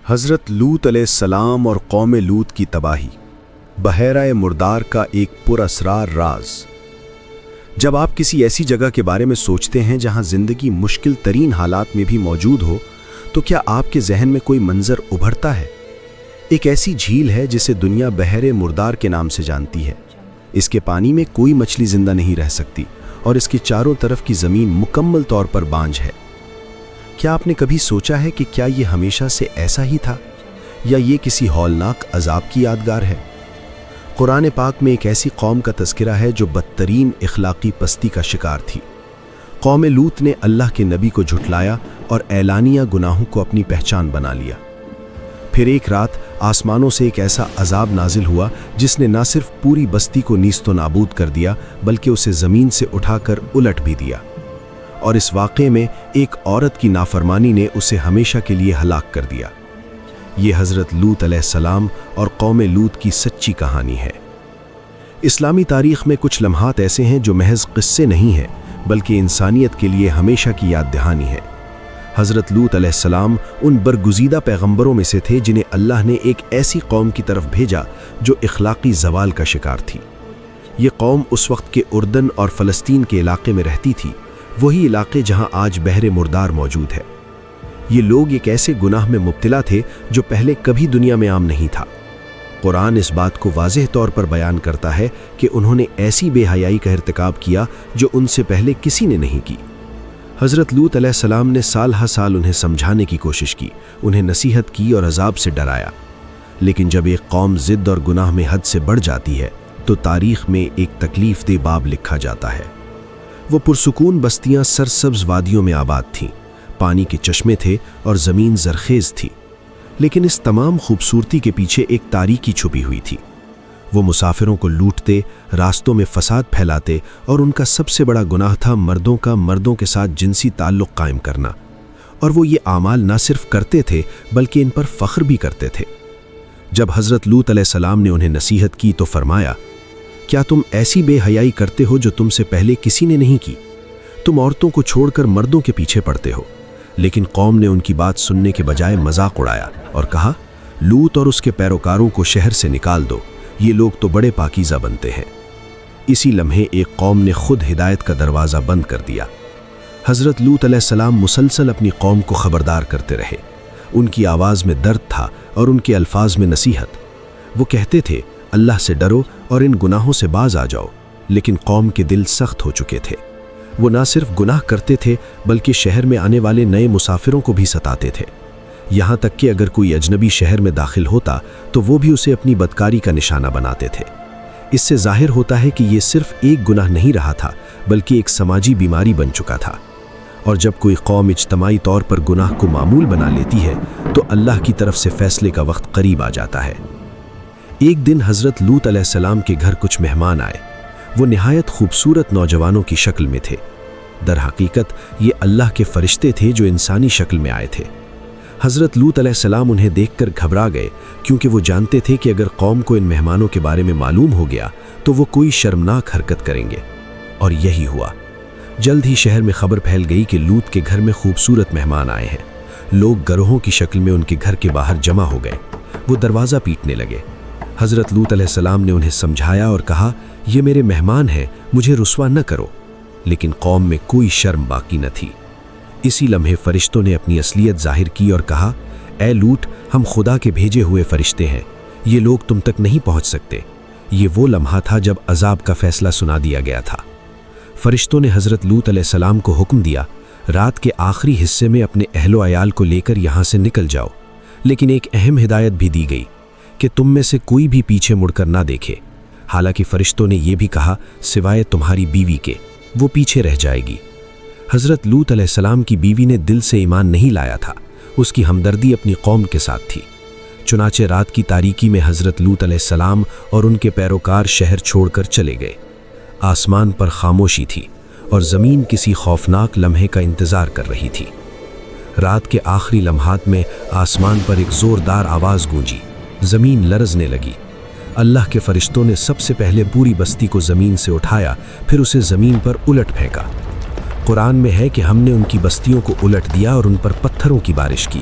حضرت لوط علیہ السلام اور قوم لوط کی تباہی، بحیرہ مردار کا ایک پراسرار راز۔ جب آپ کسی ایسی جگہ کے بارے میں سوچتے ہیں جہاں زندگی مشکل ترین حالات میں بھی موجود ہو، تو کیا آپ کے ذہن میں کوئی منظر ابھرتا ہے؟ ایک ایسی جھیل ہے جسے دنیا بحیرہ مردار کے نام سے جانتی ہے۔ اس کے پانی میں کوئی مچھلی زندہ نہیں رہ سکتی اور اس کے چاروں طرف کی زمین مکمل طور پر بانجھ ہے۔ کیا آپ نے کبھی سوچا ہے کہ کیا یہ ہمیشہ سے ایسا ہی تھا یا یہ کسی ہولناک عذاب کی یادگار ہے؟ قرآن پاک میں ایک ایسی قوم کا تذکرہ ہے جو بدترین اخلاقی پستی کا شکار تھی۔ قوم لوط نے اللہ کے نبی کو جھٹلایا اور اعلانیہ گناہوں کو اپنی پہچان بنا لیا۔ پھر ایک رات آسمانوں سے ایک ایسا عذاب نازل ہوا جس نے نہ صرف پوری بستی کو نیست و نابود کر دیا بلکہ اسے زمین سے اٹھا کر الٹ بھی دیا، اور اس واقعے میں ایک عورت کی نافرمانی نے اسے ہمیشہ کے لیے ہلاک کر دیا۔ یہ حضرت لوط علیہ السلام اور قوم لوط کی سچی کہانی ہے۔ اسلامی تاریخ میں کچھ لمحات ایسے ہیں جو محض قصے نہیں ہیں بلکہ انسانیت کے لیے ہمیشہ کی یاد دہانی ہے۔ حضرت لوط علیہ السلام ان برگزیدہ پیغمبروں میں سے تھے جنہیں اللہ نے ایک ایسی قوم کی طرف بھیجا جو اخلاقی زوال کا شکار تھی۔ یہ قوم اس وقت کے اردن اور فلسطین کے علاقے میں رہتی تھی، وہی علاقے جہاں آج بحر مردار موجود ہے۔ یہ لوگ ایک ایسے گناہ میں مبتلا تھے جو پہلے کبھی دنیا میں عام نہیں تھا۔ قرآن اس بات کو واضح طور پر بیان کرتا ہے کہ انہوں نے ایسی بے حیائی کا ارتکاب کیا جو ان سے پہلے کسی نے نہیں کی۔ حضرت لوط علیہ السلام نے سال ہر سال انہیں سمجھانے کی کوشش کی، انہیں نصیحت کی اور عذاب سے ڈرایا، لیکن جب ایک قوم ضد اور گناہ میں حد سے بڑھ جاتی ہے تو تاریخ میں ایک تکلیف دہ باب لکھا جاتا ہے۔ وہ پرسکون بستیاں سرسبز وادیوں میں آباد تھیں، پانی کے چشمے تھے اور زمین زرخیز تھی، لیکن اس تمام خوبصورتی کے پیچھے ایک تاریکی چھپی ہوئی تھی۔ وہ مسافروں کو لوٹتے، راستوں میں فساد پھیلاتے اور ان کا سب سے بڑا گناہ تھا مردوں کے ساتھ جنسی تعلق قائم کرنا، اور وہ یہ اعمال نہ صرف کرتے تھے بلکہ ان پر فخر بھی کرتے تھے۔ جب حضرت لوط علیہ السلام نے انہیں نصیحت کی تو فرمایا، کیا تم ایسی بے حیائی کرتے ہو جو تم سے پہلے کسی نے نہیں کی؟ تم عورتوں کو چھوڑ کر مردوں کے پیچھے پڑتے ہو۔ لیکن قوم نے ان کی بات سننے کے بجائے مذاق اڑایا اور کہا، لوط اور اس کے پیروکاروں کو شہر سے نکال دو، یہ لوگ تو بڑے پاکیزہ بنتے ہیں۔ اسی لمحے ایک قوم نے خود ہدایت کا دروازہ بند کر دیا۔ حضرت لوط علیہ السلام مسلسل اپنی قوم کو خبردار کرتے رہے۔ ان کی آواز میں درد تھا اور ان کے الفاظ میں نصیحت۔ وہ کہتے تھے، اللہ سے ڈرو اور ان گناہوں سے باز آ جاؤ، لیکن قوم کے دل سخت ہو چکے تھے۔ وہ نہ صرف گناہ کرتے تھے بلکہ شہر میں آنے والے نئے مسافروں کو بھی ستاتے تھے، یہاں تک کہ اگر کوئی اجنبی شہر میں داخل ہوتا تو وہ بھی اسے اپنی بدکاری کا نشانہ بناتے تھے۔ اس سے ظاہر ہوتا ہے کہ یہ صرف ایک گناہ نہیں رہا تھا بلکہ ایک سماجی بیماری بن چکا تھا، اور جب کوئی قوم اجتماعی طور پر گناہ کو معمول بنا لیتی ہے تو اللہ کی طرف سے فیصلے کا وقت قریب آ جاتا ہے۔ ایک دن حضرت لوط علیہ السلام کے گھر کچھ مہمان آئے۔ وہ نہایت خوبصورت نوجوانوں کی شکل میں تھے۔ در حقیقت یہ اللہ کے فرشتے تھے جو انسانی شکل میں آئے تھے۔ حضرت لوط علیہ السلام انہیں دیکھ کر گھبرا گئے کیونکہ وہ جانتے تھے کہ اگر قوم کو ان مہمانوں کے بارے میں معلوم ہو گیا تو وہ کوئی شرمناک حرکت کریں گے، اور یہی ہوا۔ جلد ہی شہر میں خبر پھیل گئی کہ لوط کے گھر میں خوبصورت مہمان آئے ہیں۔ لوگ گروہوں کی شکل میں ان کے گھر کے باہر جمع ہو گئے۔ وہ دروازہ پیٹنے لگے۔ حضرت لوط علیہ السلام نے انہیں سمجھایا اور کہا، یہ میرے مہمان ہیں، مجھے رسوا نہ کرو، لیکن قوم میں کوئی شرم باقی نہ تھی۔ اسی لمحے فرشتوں نے اپنی اصلیت ظاہر کی اور کہا، اے لوط، ہم خدا کے بھیجے ہوئے فرشتے ہیں، یہ لوگ تم تک نہیں پہنچ سکتے۔ یہ وہ لمحہ تھا جب عذاب کا فیصلہ سنا دیا گیا تھا۔ فرشتوں نے حضرت لوط علیہ السلام کو حکم دیا، رات کے آخری حصے میں اپنے اہل و عیال کو لے کر یہاں سے نکل جاؤ، لیکن ایک اہم ہدایت بھی دی گئی کہ تم میں سے کوئی بھی پیچھے مڑ کر نہ دیکھے۔ حالانکہ فرشتوں نے یہ بھی کہا، سوائے تمہاری بیوی کے، وہ پیچھے رہ جائے گی۔ حضرت لوط علیہ السلام کی بیوی نے دل سے ایمان نہیں لایا تھا، اس کی ہمدردی اپنی قوم کے ساتھ تھی۔ چنانچہ رات کی تاریکی میں حضرت لوط علیہ السلام اور ان کے پیروکار شہر چھوڑ کر چلے گئے۔ آسمان پر خاموشی تھی اور زمین کسی خوفناک لمحے کا انتظار کر رہی تھی۔ رات کے آخری لمحات میں آسمان پر ایک زوردار آواز گونجی، زمین لرزنے لگی۔ اللہ کے فرشتوں نے سب سے پہلے پوری بستی کو زمین سے اٹھایا، پھر اسے زمین پر الٹ پھینکا۔ قرآن میں ہے کہ ہم نے ان کی بستیوں کو الٹ دیا اور ان پر پتھروں کی بارش کی۔